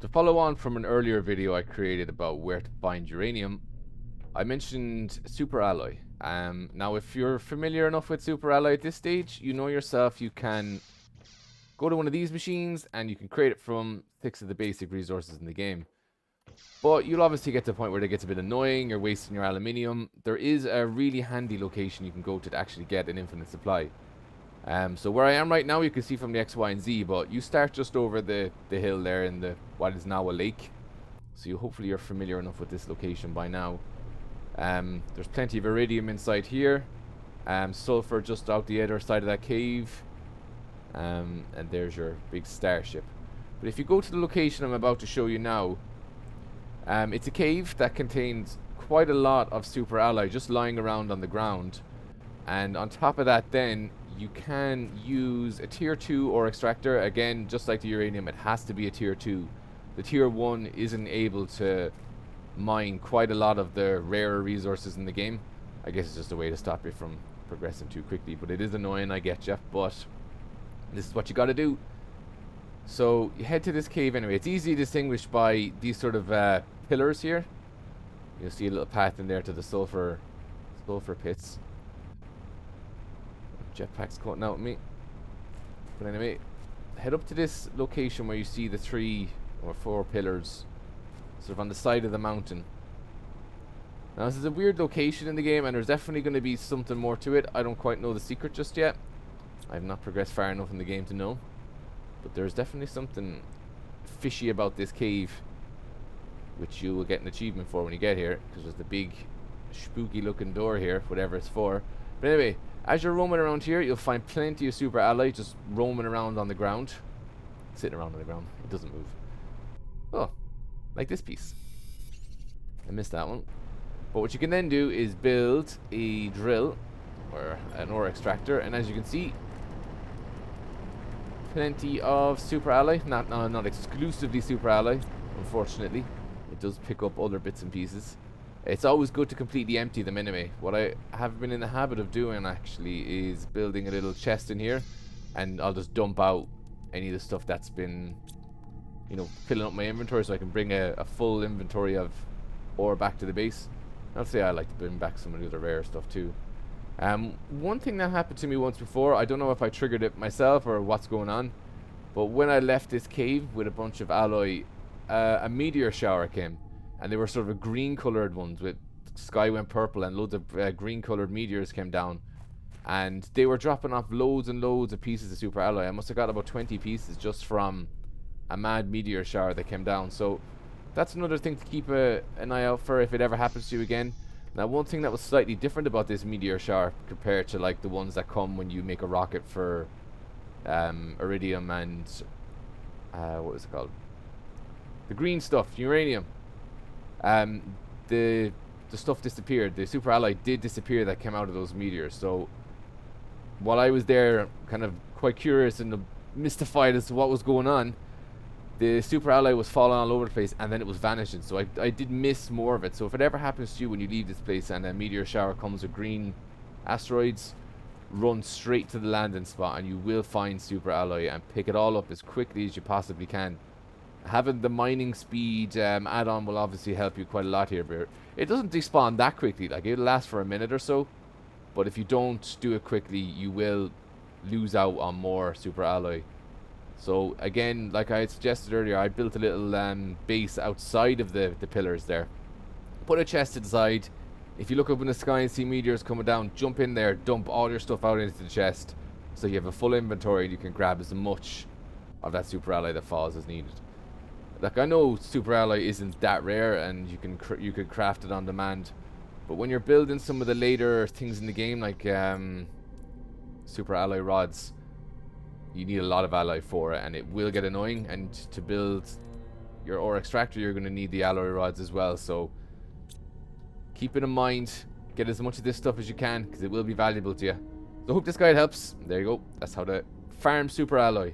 To follow on from an earlier video I created about where to find uranium, I mentioned super alloy. Now if you're familiar enough with super alloy at this stage, you know yourself you can go to one of these machines and you can create it from 6 of the basic resources in the game. But you'll obviously get to a point where it gets a bit annoying, you're wasting your aluminium. There is a really handy location you can go to actually get an infinite supply. So where I am right now, you can see from the X, Y, and Z, but you start just over the hill there in the what is now a lake. So hopefully you're familiar enough with this location by now. There's plenty of iridium inside here. Sulfur just out the other side of that cave. And there's your big starship. But if you go to the location I'm about to show you now, it's a cave that contains quite a lot of super alloy just lying around on the ground. And on top of that then, you can use a tier 2 ore extractor. Again, just like the uranium, it has to be a tier 2. The tier 1 isn't able to mine quite a lot of the rarer resources in the game. I guess it's just a way to stop you from progressing too quickly, but it is annoying, I get you, but this is what you gotta do. So you head to this cave anyway. It's easily distinguished by these sort of pillars here. You'll see a little path in there to the sulfur pits. Jetpack's cutting out with me. But anyway, head up to this location where you see the 3 or 4 pillars sort of on the side of the mountain. Now this is a weird location in the game and there's definitely going to be something more to it. I don't quite know the secret just yet. I have not progressed far enough in the game to know. But there's definitely something fishy about this cave, which you will get an achievement for when you get here, because there's the big spooky looking door here, whatever it's for. But anyway, as you're roaming around here, you'll find plenty of super alloy just roaming around on the ground. Sitting around on the ground. It doesn't move. Oh, like this piece. I missed that one. But what you can then do is build a drill or an ore extractor, and as you can see, plenty of super alloy. Not exclusively super alloy, unfortunately. It does pick up other bits and pieces. It's always good to completely empty them anyway. What I have been in the habit of doing actually is building a little chest in here, and I'll just dump out any of the stuff that's been, you know, filling up my inventory, so I can bring a full inventory of ore back to the base. I'll say I like to bring back some of the other rare stuff too. One thing that happened to me once before, I don't know if I triggered it myself or what's going on, but when I left this cave with a bunch of alloy, a meteor shower came. And they were sort of green colored ones, with sky went purple and loads of green colored meteors came down. And they were dropping off loads and loads of pieces of super alloy. I must have got about 20 pieces just from a mad meteor shower that came down. So that's another thing to keep an eye out for if it ever happens to you again. Now, one thing that was slightly different about this meteor shower compared to like the ones that come when you make a rocket for iridium and what is it called? The green stuff, uranium. The stuff disappeared. The super alloy did disappear that came out of those meteors. So while I was there kind of quite curious and mystified as to what was going on, the super alloy was falling all over the place and then it was vanishing. So I did miss more of it. So if it ever happens to you when you leave this place and a meteor shower comes with green asteroids, run straight to the landing spot and you will find super alloy and pick it all up as quickly as you possibly can. Having the mining speed add-on will obviously help you quite a lot here, but it doesn't despawn that quickly. Like, it'll last for a minute or so, but if you don't do it quickly, you will lose out on more super alloy. So again, like I had suggested earlier, I built a little base outside of the pillars there. Put a chest to the side. If you look up in the sky and see meteors coming down, jump in there, dump all your stuff out into the chest, so you have a full inventory and you can grab as much of that super alloy that falls as needed. Like, I know super alloy isn't that rare and you can craft it on demand, but when you're building some of the later things in the game, like super alloy rods, you need a lot of alloy for it and it will get annoying. And to build your ore extractor, you're going to need the alloy rods as well. So keep it in mind, get as much of this stuff as you can because it will be valuable to you. So I hope this guide helps. There you go. That's how to farm super alloy.